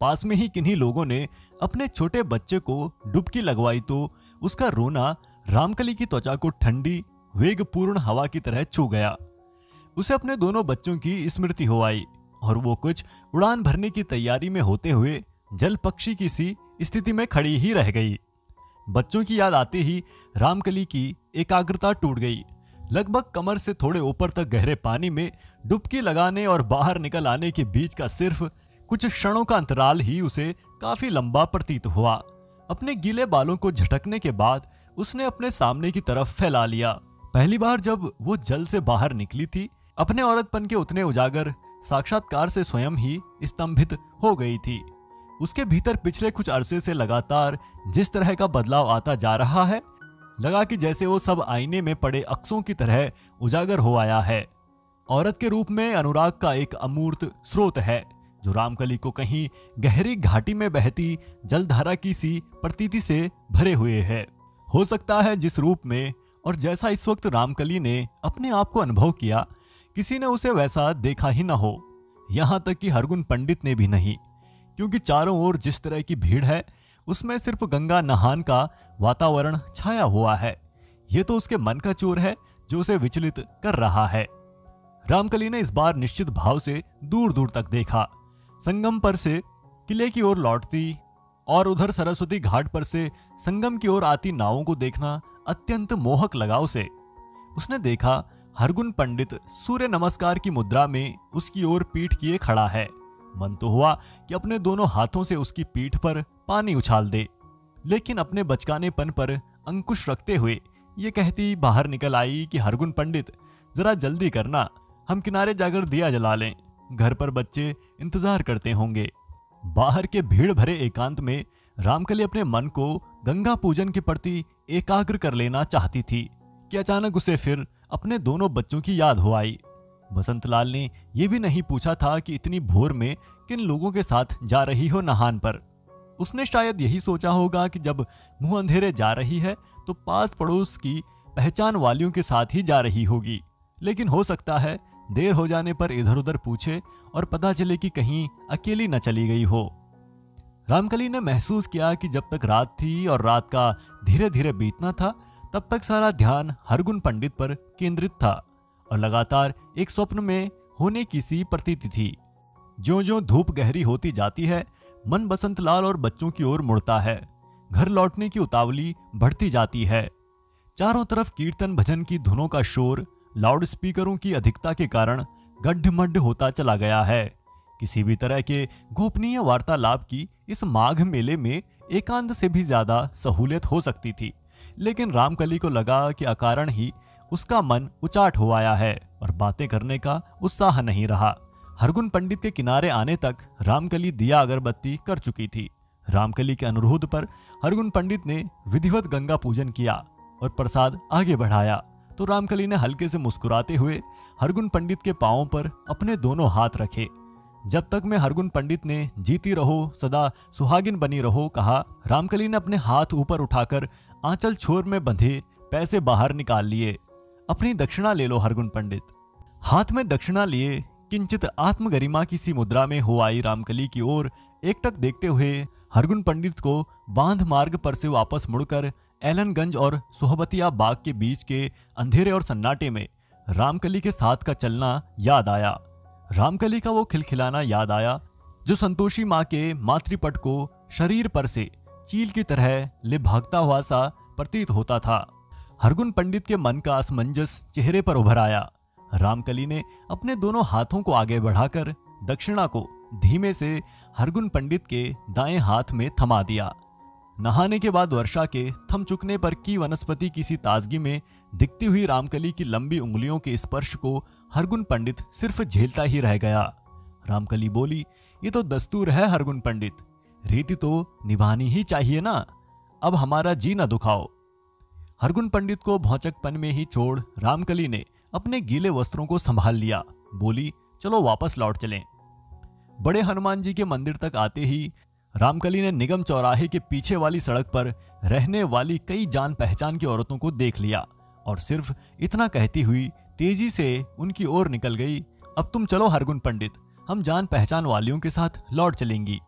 पास में ही किन्हीं लोगों ने अपने छोटे बच्चे को डुबकी लगवाई तो उसका रोना रामकली की त्वचा को ठंडी वेगपूर्ण हवा की तरह छू गया। उसे अपने दोनों बच्चों की स्मृति हो आई और वो कुछ उड़ान भरने की तैयारी में होते हुए जल पक्षी की सी स्थिति में खड़ी ही रह गई। बच्चों की याद आते ही रामकली की एकाग्रता टूट गई। लगभग कमर से थोड़े ऊपर तक गहरे पानी में डुबकी लगाने और बाहर निकल आने के बीच का सिर्फ कुछ क्षणों का अंतराल ही उसे काफी लंबा प्रतीत हुआ। अपने गीले बालों को झटकने के बाद उसने अपने सामने की तरफ फैला लिया। पहली बार जब वो जल से बाहर निकली थी, अपने औरतपन के उतने उजागर साक्षात्कार से स्वयं ही स्तंभित हो गई थी। उसके भीतर पिछले कुछ अरसे से लगातार जिस तरह का बदलाव आता जा रहा है, लगा कि जैसे वो सब आईने में पड़े अक्सों की तरह उजागर हो आया है। औरत के रूप में अनुराग का एक अमूर्त स्रोत है जो रामकली को कहीं गहरी घाटी में बहती जलधारा की सी प्रतीति से भरे हुए है। हो सकता है जिस रूप में और जैसा इस वक्त रामकली ने अपने आप को अनुभव किया, किसी ने उसे वैसा देखा ही न हो, यहां तक कि हरगुन पंडित ने भी नहीं, क्योंकि चारों ओर जिस तरह की भीड़ है उसमें सिर्फ गंगा नहान का वातावरण छाया हुआ है। यह तो उसके मन का चोर है जो उसे विचलित कर रहा है। रामकली ने इस बार निश्चित भाव से दूर दूर तक देखा। संगम पर से किले की ओर लौटती और उधर सरस्वती घाट पर से संगम की ओर आती नावों को देखना अत्यंत मोहक लगा उसे। उसने देखा हरगुन पंडित सूर्य नमस्कार की मुद्रा में उसकी ओर पीठ किए खड़ा है। मन तो हुआ कि अपने दोनों हाथों से उसकी पीठ पर पानी उछाल दे, लेकिन अपने बचकानेपन पर अंकुश रखते हुए ये कहती बाहर निकल आई कि हरगुन पंडित जरा जल्दी करना, हम किनारे जाकर दिया जला लें, घर पर बच्चे इंतजार करते होंगे। बाहर के भीड़ भरे एकांत में रामकली अपने मन को गंगा पूजन के प्रति एकाग्र कर लेना चाहती थी कि अचानक उसे फिर अपने दोनों बच्चों की याद हो आई। बसंतलाल ने यह भी नहीं पूछा था कि इतनी भोर में किन लोगों के साथ जा रही हो नहान पर। उसने शायद यही सोचा होगा कि जब मुंह अंधेरे जा रही है तो पास पड़ोस की पहचान वालियों के साथ ही जा रही होगी, लेकिन हो सकता है देर हो जाने पर इधर उधर पूछे और पता चले कि कहीं अकेली न चली गई हो। रामकली ने महसूस किया कि जब तक रात थी और रात का धीरे धीरे बीतना था, तब तक सारा ध्यान हरगुन पंडित पर केंद्रित था और लगातार एक स्वप्न में होने की सी प्रतीति थी। ज्यों-ज्यों धूप गहरी होती जाती है, मन बसंतलाल और बच्चों की ओर मुड़ता है। घर लौटने की उतावली बढ़ती जाती है। चारों तरफ कीर्तन भजन की धुनों का शोर लाउड स्पीकरों की अधिकता के कारण गड्ढ-मड्ढ होता चला गया है। किसी भी तरह के गोपनीय वार्तालाप की इस माघ मेले में एकांत से भी ज्यादा सहूलियत हो सकती थी, लेकिन रामकली को लगा कि अकारण ही उसका मन उचाट हो आया है और बातें करने का उत्साह नहीं रहा। हरगुन पंडित के किनारे आने तक रामकली दिया अगरबत्ती कर चुकी थी। रामकली के अनुरोध पर हरगुन पंडित ने विधिवत गंगा पूजन किया और प्रसाद आगे बढ़ाया तो रामकली ने हल्के से मुस्कुराते हुए हरगुन पंडित के पांवों पर अपने दोनों हाथ रखे। जब तक मैं हरगुन पंडित ने जीती रहो सदा सुहागिन बनी रहो कहा, रामकली ने अपने हाथ ऊपर उठाकर आंचल छोर में बंधे पैसे बाहर निकाल लिए। अपनी दक्षिणा ले लो हरगुन पंडित। हाथ में दक्षिणा लिए किंचित आत्मगरिमा की सी मुद्रा में हो आई रामकली की ओर एकटक देखते हुए हरगुन पंडित को बांध मार्ग पर से वापस मुड़कर एलनगंज और सोहबतिया बाग के बीच के अंधेरे और सन्नाटे में रामकली के साथ का चलना याद आया। रामकली का वो खिलखिलाना याद आया जो संतोषी माँ के मातृपट को शरीर पर से चील की तरह ले भागता हुआ सा प्रतीत होता था। हरगुन पंडित के मन का असमंजस चेहरे पर उभर आया। रामकली ने अपने दोनों हाथों को आगे बढ़ाकर दक्षिणा को धीमे से हरगुन पंडित के दाएं हाथ में थमा दिया। नहाने के बाद वर्षा के थम चुकने पर की वनस्पति किसी ताजगी में दिखती हुई रामकली की लंबी उंगलियों के स्पर्श को हरगुन पंडित सिर्फ झेलता ही रह गया। रामकली बोली, ये तो दस्तूर है हरगुन पंडित, रीति तो निभानी ही चाहिए ना, अब हमारा जी न दुखाओ। हरगुन पंडित को भौचकपन में ही छोड़ रामकली ने अपने गीले वस्त्रों को संभाल लिया। बोली, चलो वापस लौट चलें। बड़े हनुमान जी के मंदिर तक आते ही रामकली ने निगम चौराहे के पीछे वाली सड़क पर रहने वाली कई जान पहचान की औरतों को देख लिया और सिर्फ इतना कहती हुई तेजी से उनकी ओर निकल गई, अब तुम चलो हरगुन पंडित, हम जान पहचान वालियों के साथ लौट चलेंगी।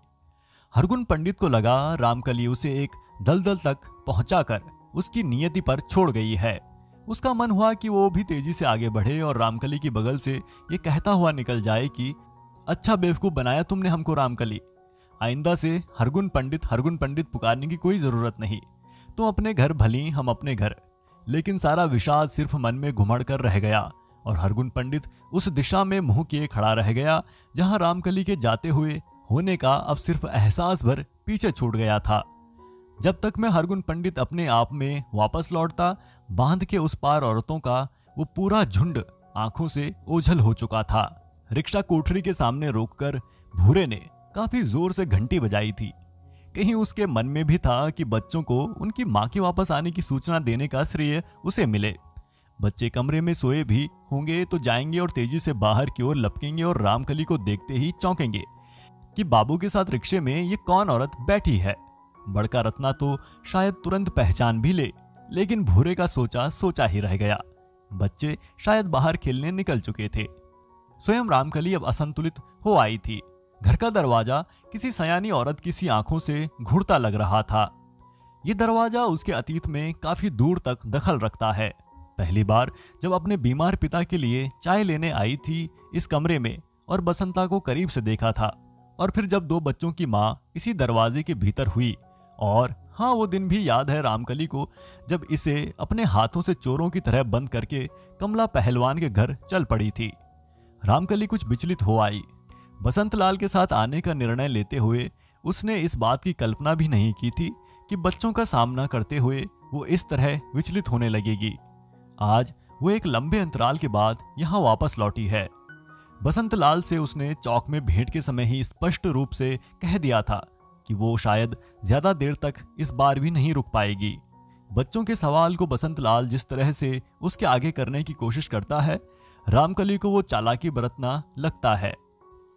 हरगुन पंडित को लगा रामकली उसे एक दलदल तक पहुंचाकर उसकी नियति पर छोड़ गई है। उसका मन हुआ कि वो भी तेजी से आगे बढ़े और रामकली की बगल से ये कहता हुआ निकल जाए कि अच्छा बेवकूफ बनाया तुमने हमको रामकली, आइंदा से हरगुन पंडित पुकारने की कोई जरूरत नहीं। तुम अपने घर भली, हम अपने घर। लेकिन सारा विषाद सिर्फ मन में घुमड़ कर रह गया और हरगुन पंडित उस दिशा में मुंह किए खड़ा रह गया जहां रामकली के जाते हुए होने का अब सिर्फ एहसास भर पीछे छूट गया था। जब तक मैं हरगुन पंडित अपने आप में वापस लौटता, बांध के उस पार औरतों का वो पूरा झुंड आंखों से ओझल हो चुका था। रिक्शा कोठरी के सामने रोककर भूरे ने काफी जोर से घंटी बजाई थी। कहीं उसके मन में भी था कि बच्चों को उनकी मां के वापस आने की सूचना देने का श्रेय उसे मिले। बच्चे कमरे में सोए भी होंगे तो जाएंगे और तेजी से बाहर की ओर लपकेंगे और रामकली को देखते ही चौंकेंगे कि बाबू के साथ रिक्शे में ये कौन औरत बैठी है। बड़का रत्ना तो शायद तुरंत पहचान भी ले, लेकिन भूरे का सोचा सोचा ही रह गया। बच्चे शायद बाहर खेलने निकल चुके थे। स्वयं रामकली अब असंतुलित हो आई थी। घर का दरवाजा किसी सयानी औरत की सी आंखों से घूरता लग रहा था। यह दरवाजा उसके अतीत में काफी दूर तक दखल रखता है। पहली बार जब अपने बीमार पिता के लिए चाय लेने आई थी इस कमरे में और बसंता को करीब से देखा था, और फिर जब दो बच्चों की मां इसी दरवाजे के भीतर हुई। और हाँ, वो दिन भी याद है रामकली को जब इसे अपने हाथों से चोरों की तरह बंद करके कमला पहलवान के घर चल पड़ी थी। रामकली कुछ विचलित हो आई। बसंत लाल के साथ आने का निर्णय लेते हुए उसने इस बात की कल्पना भी नहीं की थी कि बच्चों का सामना करते हुए वो इस तरह विचलित होने लगेगी। आज वो एक लंबे अंतराल के बाद यहाँ वापस लौटी है। बसंत लाल से उसने चौक में भेंट के समय ही स्पष्ट रूप से कह दिया था कि वो शायद ज्यादा देर तक इस बार भी नहीं रुक पाएगी। बच्चों के सवाल को बसंत लाल जिस तरह से उसके आगे करने की कोशिश करता है, रामकली को वो चालाकी बरतना लगता है।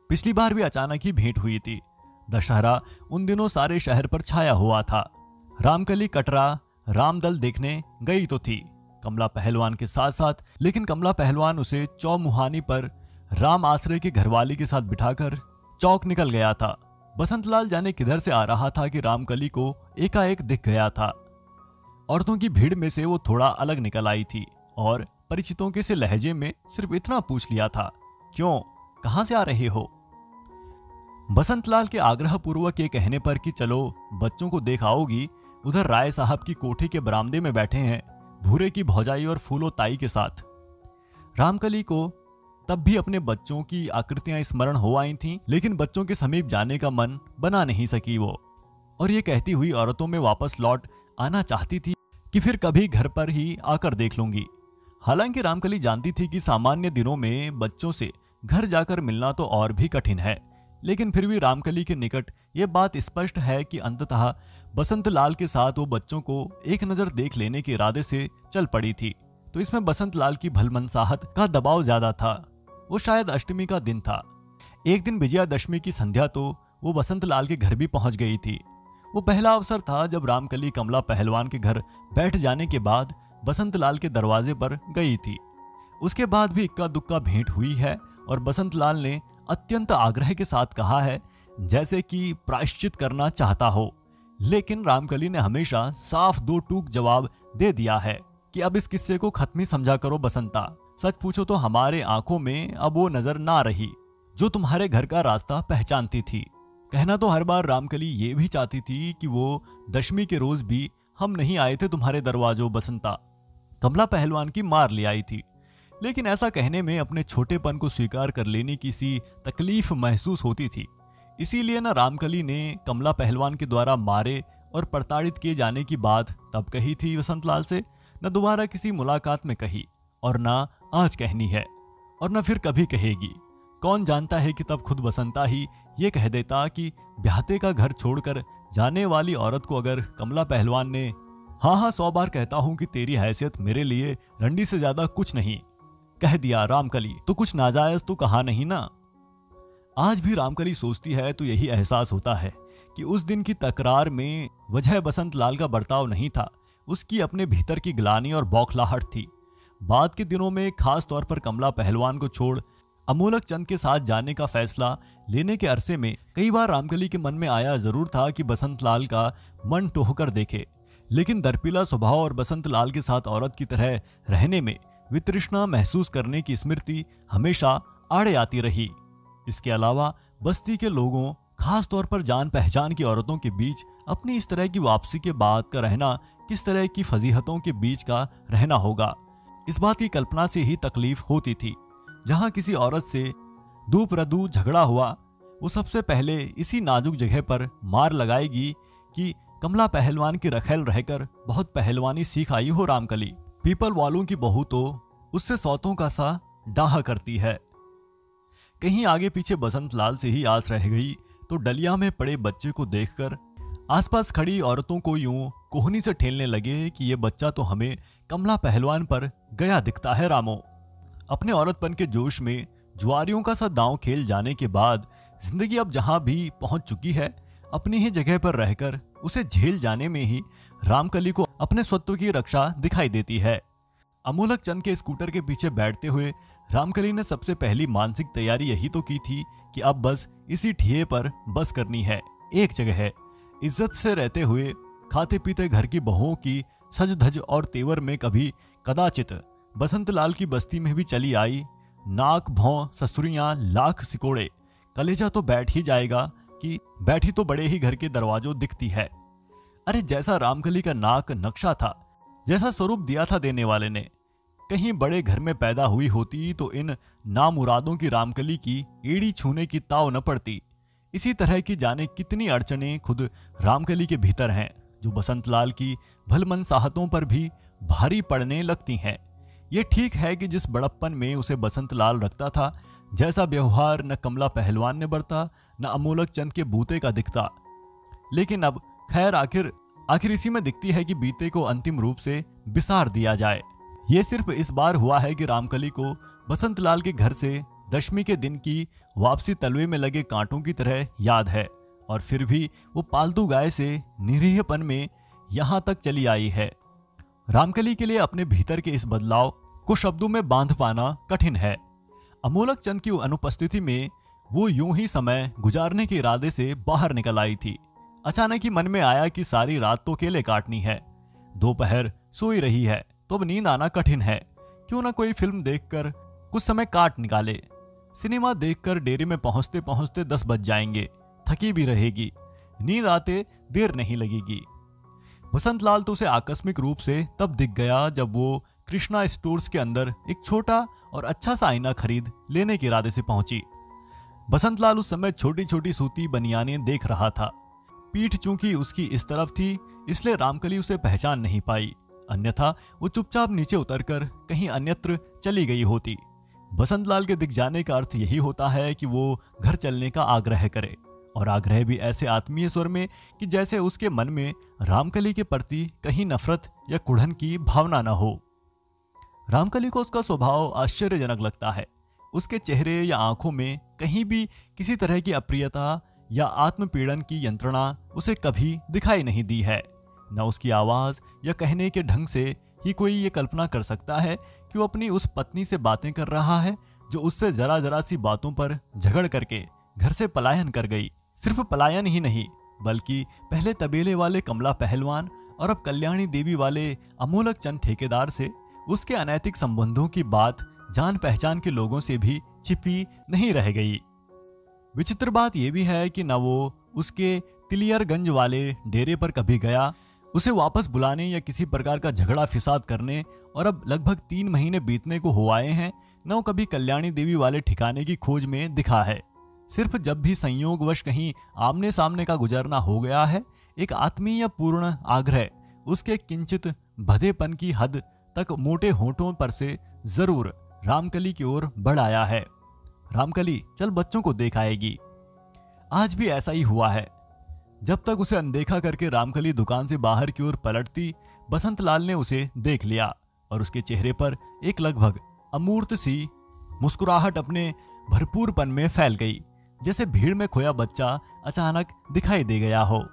पिछली बार भी अचानक ही भेंट हुई थी। दशहरा उन दिनों सारे शहर पर छाया हुआ था। रामकली कटरा रामदल देखने गई तो थी कमला पहलवान के साथ साथ, लेकिन कमला पहलवान उसे चौमुहानी पर राम आश्रय के घरवाली के साथ बिठाकर चौक निकल गया था। बसंत लाल जाने किधर से आ रहा था कि रामकली को एकाएक दिख गया था। औरतों की भीड़ में से वो थोड़ा अलग निकल आई थी और परिचितों के से लहजे में सिर्फ इतना पूछ लिया था, क्यों, कहां से आ रहे हो? बसंत लाल के आग्रह पूर्वक ये कहने पर कि चलो बच्चों को देख आओगी, उधर राय साहब की कोठी के बरामदे में बैठे हैं भूरे की भौजाई और फूलो ताई के साथ। रामकली को तब भी अपने बच्चों की आकृतियां स्मरण हो आई थीं, लेकिन बच्चों के समीप जाने का मन बना नहीं सकी वो। और ये कहती हुई औरतों में वापस लौट आना चाहती थी कि फिर कभी घर पर ही आकर देख लूंगी। हालांकि रामकली जानती थी कि सामान्य दिनों में बच्चों से घर जाकर मिलना तो और भी कठिन है, लेकिन फिर भी रामकली के निकट ये बात स्पष्ट है कि अंततः बसंत लाल के साथ वो बच्चों को एक नजर देख लेने के इरादे से चल पड़ी थी। तो इसमें बसंत लाल की भलमनसाहत का दबाव ज्यादा था। वो शायद अष्टमी का दिन था। एक दिन विजयादशमी की संध्या तो वो बसंत लाल के घर भी पहुंच गई थी। वो पहला अवसर था जब रामकली कमला पहलवान के घर बैठ जाने के बाद बसंत लाल के दरवाजे पर गई थी। उसके बाद भी इक्का दुक्का भेंट हुई है और बसंत लाल ने अत्यंत आग्रह के साथ कहा है जैसे कि प्रायश्चित करना चाहता हो, लेकिन रामकली ने हमेशा साफ दो टूक जवाब दे दिया है कि अब इस किस्से को खत्म ही समझा करो बसंता। सच पूछो तो हमारे आंखों में अब वो नजर ना रही जो तुम्हारे घर का रास्ता पहचानती थी। कहना तो हर बार रामकली ये भी चाहती थी कि वो दशमी के रोज भी हम नहीं आए थे तुम्हारे दरवाजों बसंता, कमला पहलवान की मार ले आई थी। लेकिन ऐसा कहने में अपने छोटेपन को स्वीकार कर लेने की सी तकलीफ महसूस होती थी। इसीलिए न रामकली ने कमला पहलवान के द्वारा मारे और प्रताड़ित किए जाने की बात तब कही थी बसंत लाल से, न दोबारा किसी मुलाकात में कही और न आज कहनी है और न फिर कभी कहेगी। कौन जानता है कि तब खुद बसंता ही ये कह देता कि ब्याहते का घर छोड़कर जाने वाली औरत को अगर कमला पहलवान ने हाँ 100 बार कहता हूं कि तेरी हैसियत मेरे लिए रंडी से ज्यादा कुछ नहीं कह दिया रामकली तो कुछ नाजायज तो कहा नहीं ना। आज भी रामकली सोचती है तो यही एहसास होता है कि उस दिन की तकरार में वजह बसंत लाल का बर्ताव नहीं था, उसकी अपने भीतर की ग्लानि और बौखलाहट थी। बाद के दिनों में खास तौर पर कमला पहलवान को छोड़ अमोलक चंद के साथ जाने का फैसला लेने के अरसे में कई बार रामकली के मन में आया जरूर था कि बसंत लाल का मन टोहकर देखे, लेकिन दर्पिला स्वभाव और बसंत लाल के साथ औरत की तरह रहने में वितृष्णा महसूस करने की स्मृति हमेशा आड़े आती रही। इसके अलावा बस्ती के लोगों, खास तौर पर जान पहचान की औरतों के बीच अपनी इस तरह की वापसी के बाद का रहना किस तरह की फजीहतों के बीच का रहना होगा, इस बात की कल्पना से ही तकलीफ होती थी। जहां किसी औरत से दूपरदू झगड़ा हुआ, वो सबसे पहले इसी नाजुक जगह पर मार लगाएगी कि कमला पहलवान की रखेल रहकर बहुत पहलवानी सीख आई हो रामकली। पीपल वालों की बहू तो उससे सौतों का सा डाह करती है। कहीं आगे पीछे बसंत लाल से ही आस रह गई तो डलिया में पड़े बच्चे को देखकर आसपास खड़ी औरतों को यूं कोहनी से ठेलने लगे कि ये बच्चा तो हमें कमला पहलवान पर गया दिखता है रामो। अपने औरतपन के जोश में जुआरियों का सा दांव खेल जाने के बाद जिंदगी अब जहां भी पहुंच चुकी है, अपनी ही जगह पर रहकर उसे झेल जाने में ही रामकली को अपने स्वत्व की रक्षा दिखाई देती है। अमोलक चंद के स्कूटर के पीछे बैठते हुए रामकली ने सबसे पहली मानसिक तैयारी यही तो की थी कि अब बस इसी ठिये पर बस करनी है, एक जगह है, इज्जत से रहते हुए खाते पीते घर की बहुओं की सज धज और तेवर में कभी कदाचित बसंत लाल की बस्ती में भी चली आई। नाक भौं ससुरियां लाख सिकोड़े, कलेजा तो बैठ ही जाएगा कि बैठी तो बड़े ही घर के दरवाजों दिखती है। अरे जैसा रामकली का नाक नक्शा था, जैसा स्वरूप दिया था देने वाले ने, कहीं बड़े घर में पैदा हुई होती तो इन नामुरादों की रामकली की एड़ी छूने की ताव न पड़ती। इसी तरह की जाने कितनी अड़चने खुद रामकली के भीतर हैं, जो बसंत लाल की भलमनसाहतों पर भी भारी पड़ने लगती हैं। ये ठीक है कि जिस बड़प्पन में उसे बसंत लाल रखता था, जैसा व्यवहार न कमला पहलवान ने बरता न अमोलक चंद के बूते का दिखता, लेकिन अब खैर आखिर इसी में दिखती है कि बीते को अंतिम रूप से बिसार दिया जाए। ये सिर्फ इस बार हुआ है कि रामकली को बसंत लाल के घर से दशमी के दिन की वापसी तलवे में लगे कांटों की तरह याद है, और फिर भी वो पालतू गाय से निरीहपन में यहां तक चली आई है। रामकली के लिए अपने भीतर के इस बदलाव को शब्दों में बांध पाना कठिन है। अमोलक चंद की अनुपस्थिति में वो यूं ही समय गुजारने के इरादे से बाहर निकल आई थी। अचानक ही मन में आया कि सारी रात तो केले काटनी है, दोपहर सोई रही है तो अब नींद आना कठिन है, क्यों ना कोई फिल्म देखकर कुछ समय काट निकाले। सिनेमा देखकर डेरे में पहुंचते पहुंचते 10 बज जाएंगे, थकी भी रहेगी, नींद आते देर नहीं लगेगी। बसंत लाल तो उसे आकस्मिक रूप से तब दिख गया जब वो कृष्णा स्टोर्स के अंदर एक छोटा और अच्छा सा आईना खरीद लेने के इरादे से पहुंची। बसंत लाल उस समय छोटी छोटी सूती बनियानें देख रहा था। पीठ चूंकि उसकी इस तरफ थी, इसलिए रामकली उसे पहचान नहीं पाई, अन्यथा वो चुपचाप नीचे उतरकर कहीं अन्यत्र चली गई होती। बसंत लाल के दिख जाने का अर्थ यही होता है कि वो घर चलने का आग्रह करे, और आग्रह भी ऐसे आत्मीय स्वर में कि जैसे उसके मन में रामकली के प्रति कहीं नफरत या कुढ़न की भावना न हो। रामकली को उसका स्वभाव आश्चर्यजनक लगता है। उसके चेहरे या आंखों में कहीं भी किसी तरह की अप्रियता या आत्मपीड़न की यंत्रणा उसे कभी दिखाई नहीं दी है। न उसकी आवाज या कहने के ढंग से ही कोई ये कल्पना कर सकता है कि वो अपनी उस पत्नी से बातें कर रहा है जो उससे जरा जरा सी बातों पर झगड़ करके घर से पलायन कर गई। सिर्फ पलायन ही नहीं, बल्कि पहले तबेले वाले कमला पहलवान और अब कल्याणी देवी वाले अमोलक चंद ठेकेदार से उसके अनैतिक संबंधों की बात जान पहचान के लोगों से भी छिपी नहीं रह गई। विचित्र बात यह भी है कि न वो उसके तिलियरगंज वाले डेरे पर कभी गया, उसे वापस बुलाने या किसी प्रकार का झगड़ा फिसाद करने, और अब लगभग 3 महीने बीतने को हो आए हैं, न वो कभी कल्याणी देवी वाले ठिकाने की खोज में दिखा है। सिर्फ जब भी संयोगवश कहीं आमने सामने का गुजरना हो गया है, एक आत्मीय पूर्ण आग्रह उसके किंचित भदेपन की हद तक मोटे होठों पर से जरूर रामकली की ओर बढ़ आया है। रामकली चल बच्चों को देख आएगी। आज भी ऐसा ही हुआ है। जब तक उसे अनदेखा करके रामकली दुकान से बाहर की ओर पलटती, बसंत लाल ने उसे देख लिया और उसके चेहरे पर एक लगभग अमूर्त सी मुस्कुराहट अपने भरपूरपन में फैल गई, जैसे भीड़ में खोया बच्चा अचानक दिखाई दे गया हो।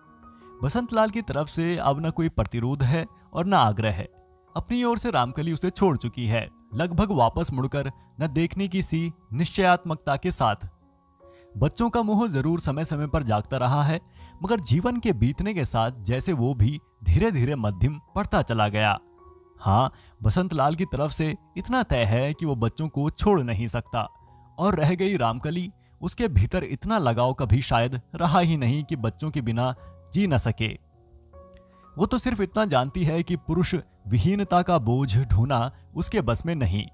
बसंत लाल की तरफ से अब न कोई प्रतिरोध है और न आग्रह है। अपनी ओर से रामकली उसे छोड़ चुकी है। लगभग वापस मुड़कर न देखने की सी निश्चयात्मकता के साथ। बच्चों का मोह जरूर समय समय पर जागता रहा है, मगर जीवन के बीतने के साथ जैसे वो भी धीरे धीरे मध्यम पड़ता चला गया। हाँ, बसंत लाल की तरफ से इतना तय है कि वो बच्चों को छोड़ नहीं सकता, और रह गई रामकली, उसके भीतर इतना लगाव कभी शायद रहा ही नहीं कि बच्चों के बिना जी न सके। वो तो सिर्फ इतना जानती है कि पुरुष विहीनता का बोझ ढोना उसके बस में नहीं।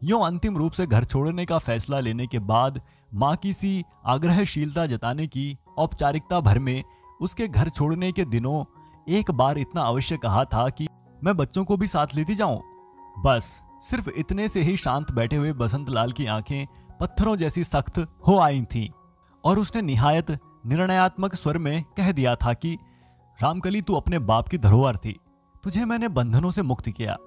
यूं अंतिम रूप से घर छोड़ने का फैसला लेने के बाद मां की सी आग्रहशीलता जताने की औपचारिकता भर में उसके घर छोड़ने के दिनों एक बार इतना अवश्य कहा था कि मैं बच्चों को भी साथ लेती जाऊं। बस सिर्फ इतने से ही शांत बैठे हुए बसंत लाल की आंखें पत्थरों जैसी सख्त हो आई थीं, और उसने निहायत निर्णयात्मक स्वर में कह दिया था कि रामकली, तू अपने बाप की धरोहर थी, तुझे मैंने बंधनों से मुक्त किया।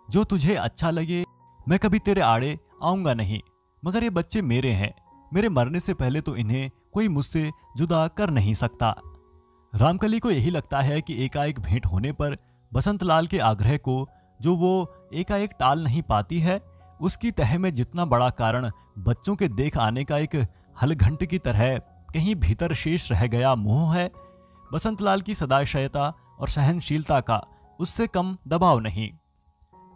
जो तुझे अच्छा लगे, मैं कभी तेरे आड़े आऊंगा नहीं, मगर ये बच्चे मेरे हैं। मेरे मरने से पहले तो इन्हें कोई मुझसे जुदा कर नहीं सकता। रामकली को यही लगता है कि एकाएक भेंट होने पर बसंत लाल के आग्रह को जो वो एकाएक टाल नहीं पाती है, उसकी तह में जितना बड़ा कारण बच्चों के देख आने का एक हलघंट की तरह कहीं भीतर शेष रह गया मोह है, बसंत लाल की सदाशयता और सहनशीलता का उससे कम दबाव नहीं।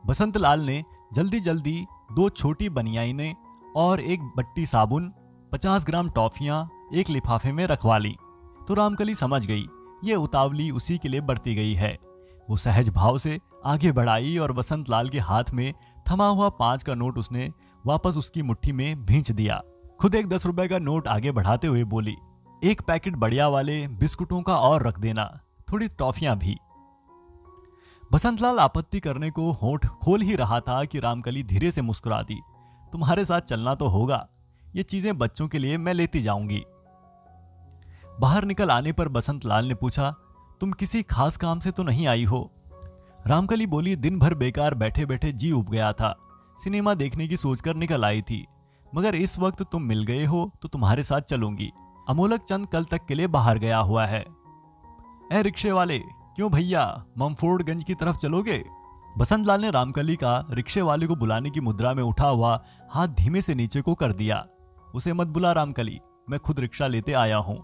बसंत लाल ने जल्दी जल्दी 2 छोटी बनियाइनें और एक बट्टी साबुन, 50 ग्राम टॉफियां एक लिफाफे में रखवा ली, तो रामकली समझ गई ये उतावली उसी के लिए बरती गई है। वो सहज भाव से आगे बढ़ाई और बसंत लाल के हाथ में थमा हुआ 5 का नोट उसने वापस उसकी मुट्ठी में भींच दिया। खुद एक 10 रुपए का नोट आगे बढ़ाते हुए बोली, एक पैकेट बढ़िया वाले बिस्कुटों का और रख देना, थोड़ी टॉफियां भी। बसंतलाल आपत्ति करने को होंठ खोल ही रहा था कि रामकली धीरे से मुस्कुरा दी, तुम्हारे साथ चलना तो होगा, ये चीजें बच्चों के लिए मैं लेती जाऊंगी। बाहर निकल आने पर बसंतलाल ने पूछा, तुम किसी खास काम से तो नहीं आई हो? रामकली बोली, दिन भर बेकार बैठे बैठे जी उब गया था, सिनेमा देखने की सोचकर निकल आई थी, मगर इस वक्त तुम मिल गए हो तो तुम्हारे साथ चलूंगी। अमोलक चंद कल तक के लिए बाहर गया हुआ है। ए रिक्शे वाले, क्यों भैया, ममफोर्डगंज की तरफ चलोगे? बसंतलाल ने रामकली का रिक्शे वाले को बुलाने की मुद्रा में उठा हुआ हाथ धीमे से नीचे को कर दिया। उसे मत बुला रामकली, मैं खुद रिक्शा लेते आया हूं,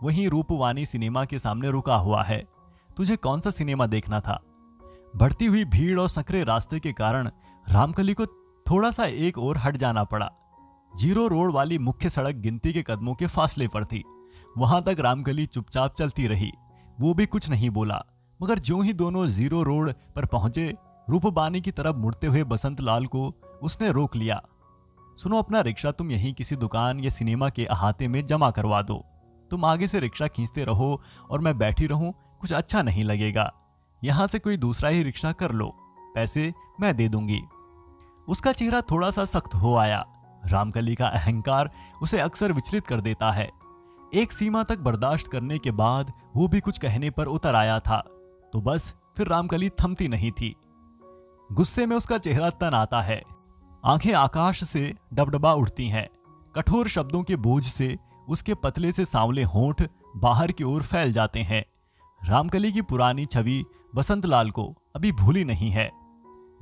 वहीं रूपवानी सिनेमा के सामने रुका हुआ है। तुझे कौन सा सिनेमा देखना था? बढ़ती हुई भीड़ और संकरे रास्ते के कारण रामकली को थोड़ा सा एक ओर हट जाना पड़ा। जीरो रोड वाली मुख्य सड़क गिनती के कदमों के फासले पर थी। वहां तक रामकली चुपचाप चलती रही, वो भी कुछ नहीं बोला, मगर ज्यों ही दोनों जीरो रोड पर पहुंचे, रूपबानी की तरफ मुड़ते हुए बसंतलाल को उसने रोक लिया। सुनो, अपना रिक्शा तुम यहीं किसी दुकान या सिनेमा के अहाते में जमा करवा दो। तुम आगे से रिक्शा खींचते रहो और मैं बैठी रहूं, कुछ अच्छा नहीं लगेगा। यहां से कोई दूसरा ही रिक्शा कर लो, पैसे मैं दे दूंगी। उसका चेहरा थोड़ा सा सख्त हो आया। रामकली का अहंकार उसे अक्सर विचलित कर देता है। एक सीमा तक बर्दाश्त करने के बाद वो भी कुछ कहने पर उतर आया था, तो बस फिर रामकली थमती नहीं थी। गुस्से में उसका चेहरा तन आता है, आंखें आकाश से डबडबा उठती हैं। कठोर शब्दों के बोझ से उसके पतले से सांवले होंठ बाहर की ओर फैल जाते हैं। रामकली की पुरानी छवि बसंतलाल को अभी भूली नहीं है।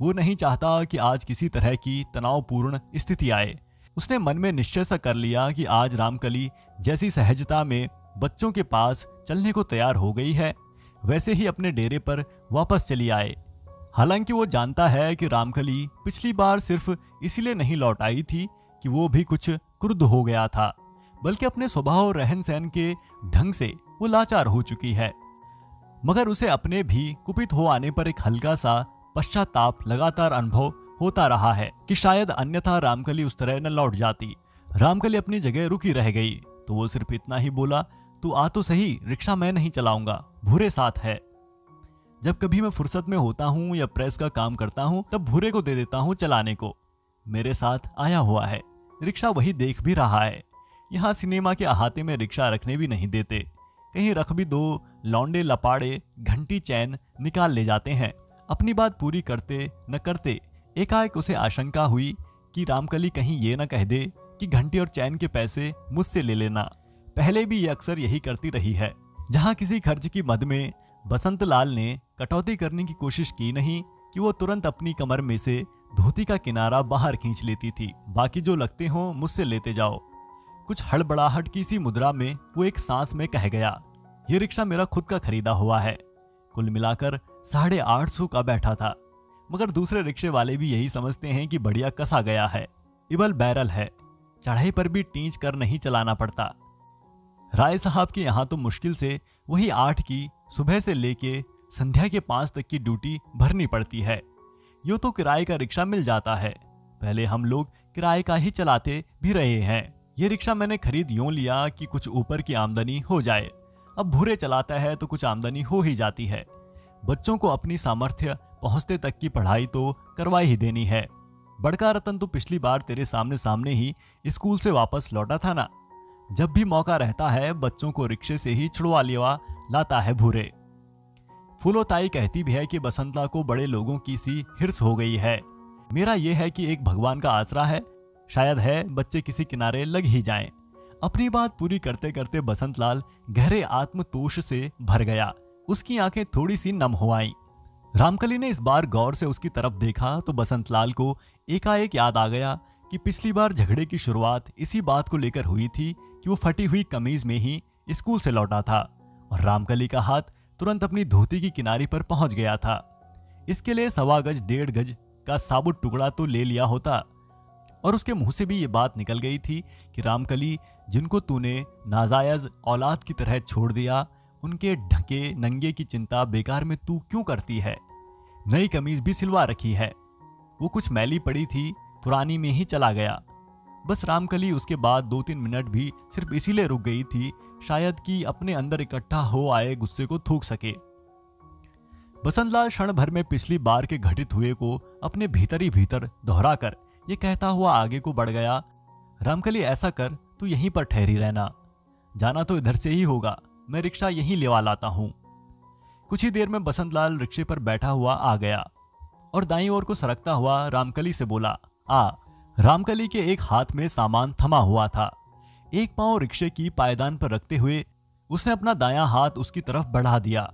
वो नहीं चाहता कि आज किसी तरह की तनावपूर्ण स्थिति आए। उसने मन में निश्चय सा कर लिया कि आज रामकली जैसी सहजता में बच्चों के पास चलने को तैयार हो गई है, वैसे ही अपने डेरे पर वापस चली आए। हालांकि वो जानता है कि रामकली पिछली बार सिर्फ इसलिए नहीं लौट आई थी कि वो भी कुछ क्रुद्ध हो गया था, बल्कि अपने स्वभाव और रहन सहन के ढंग से वो लाचार हो चुकी है। मगर उसे अपने भी कुपित हो आने पर एक हल्का सा पश्चाताप लगातार अनुभव होता रहा है कि शायद अन्यथा रामकली उस तरह न लौट जाती। रामकली अपनी जगह रुकी रह गई, तो वो सिर्फ इतना ही बोला, तू आ तो सही, रिक्शा मैं नहीं चलाऊंगा, भूरे साथ है। जब कभी मैं फुर्सत में होता हूँ या प्रेस का काम करता हूँ, तब भूरे को दे देता हूँ चलाने को। मेरे साथ आया हुआ है, रिक्शा वही देख भी रहा है। यहाँ सिनेमा के अहाते में रिक्शा रखने भी नहीं देते, कहीं रख भी दो, लौंडे लपाड़े घंटी चैन निकाल ले जाते हैं। अपनी बात पूरी करते न करते एकाएक उसे आशंका हुई कि रामकली कहीं ये न कह दे कि घंटी और चैन के पैसे मुझसे ले लेना। पहले भी ये अक्सर यही करती रही है। जहां किसी खर्च की मद में बसंतलाल ने कटौती करने की कोशिश की नहीं कि वो तुरंत अपनी कमर में से धोती का किनारा बाहर खींच लेती थी। बाकी जो लगते हो मुझसे लेते जाओ। कुछ हड़बड़ाहट की सी मुद्रा में वो एक सांस में कह गया, ये रिक्शा मेरा खुद का खरीदा हुआ है। कुल मिलाकर 850 का बैठा था, मगर दूसरे रिक्शे वाले भी यही समझते हैं कि बढ़िया कसा गया है, इबल बैरल है, चढ़ाई पर भी टींच कर नहीं चलाना पड़ता। राय साहब के यहाँ तो मुश्किल से वही 8 की सुबह से लेके संध्या के 5 तक की ड्यूटी भरनी पड़ती है। यूं तो किराए का रिक्शा मिल जाता है, पहले हम लोग किराए का ही चलाते भी रहे हैं। ये रिक्शा मैंने खरीद यूं लिया कि कुछ ऊपर की आमदनी हो जाए। अब भूरे चलाता है तो कुछ आमदनी हो ही जाती है। बच्चों को अपनी सामर्थ्य पहुंचते तक की पढ़ाई तो करवा ही देनी है। बड़का रतन तो पिछली बार तेरे सामने सामने ही स्कूल से वापस लौटा था ना। जब भी मौका रहता है बच्चों को रिक्शे से ही छुड़वा लिया लाता है भूरे। फूलोताई कहती भी है कि बसंतला को बड़े लोगों की सी हिर्स हो गई है। मेरा यह है कि एक भगवान का आसरा है, शायद है बच्चे किसी किनारे लग ही जाएं। अपनी बात पूरी करते करते बसंतलाल गहरे आत्मतोष से भर गया। उसकी आंखें थोड़ी सी नम हो आईं। रामकली ने इस बार गौर से उसकी तरफ देखा तो बसंतलाल को एकाएक याद आ गया कि पिछली बार झगड़े की शुरुआत इसी बात को लेकर हुई थी कि वो फटी हुई कमीज में ही स्कूल से लौटा था और रामकली का हाथ तुरंत अपनी धोती की किनारी पर पहुंच गया था। इसके लिए 1.25 गज 1.5 गज का साबुत टुकड़ा तो ले लिया होता। और उसके मुंह से भी ये बात निकल गई थी कि रामकली, जिनको तूने नाजायज औलाद की तरह छोड़ दिया, उनके ढके नंगे की चिंता बेकार में तू क्यों करती है। नई कमीज भी सिलवा रखी है। वो कुछ मैली पड़ी थी, पुरानी में ही चला गया। बस रामकली उसके बाद 2-3 मिनट भी सिर्फ इसीलिए रुक गई थी, शायद कि अपने अंदर इकट्ठा हो आए गुस्से को थूक सके। बसंतलाल क्षण भर में पिछली बार के घटित हुए को अपने भीतर ही भीतर दोहराकर ये कहता हुआ आगे को बढ़ गया, रामकली ऐसा कर, तू यहीं पर ठहरी रहना, जाना तो इधर से ही होगा, मैं रिक्शा यहीं लेवा लाता हूं। कुछ ही देर में बसंतलाल रिक्शे पर बैठा हुआ आ गया और दाईं ओर को सरकता हुआ रामकली से बोला, आ। रामकली के एक हाथ में सामान थमा हुआ था। एक पांव रिक्शे की पायदान पर रखते हुए उसने अपना दायां हाथ उसकी तरफ बढ़ा दिया।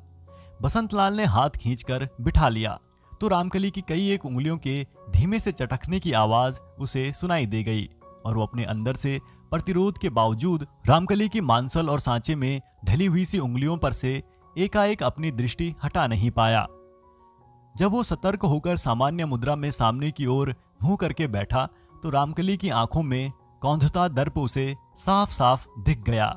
बसंतलाल ने हाथ खींचकर बिठा लिया तो रामकली की कई एक उंगलियों के धीमे से चटकने की आवाज उसे सुनाई दे गई और वो अपने अंदर से प्रतिरोध के बावजूद रामकली की मांसल और सांचे में ढली हुई सी उंगलियों पर से एकाएक अपनी दृष्टि हटा नहीं पाया। जब वो सतर्क होकर सामान्य मुद्रा में सामने की ओर मुंह करके बैठा तो रामकली की आंखों में कौंधता दर्प उसे साफ साफ दिख गया।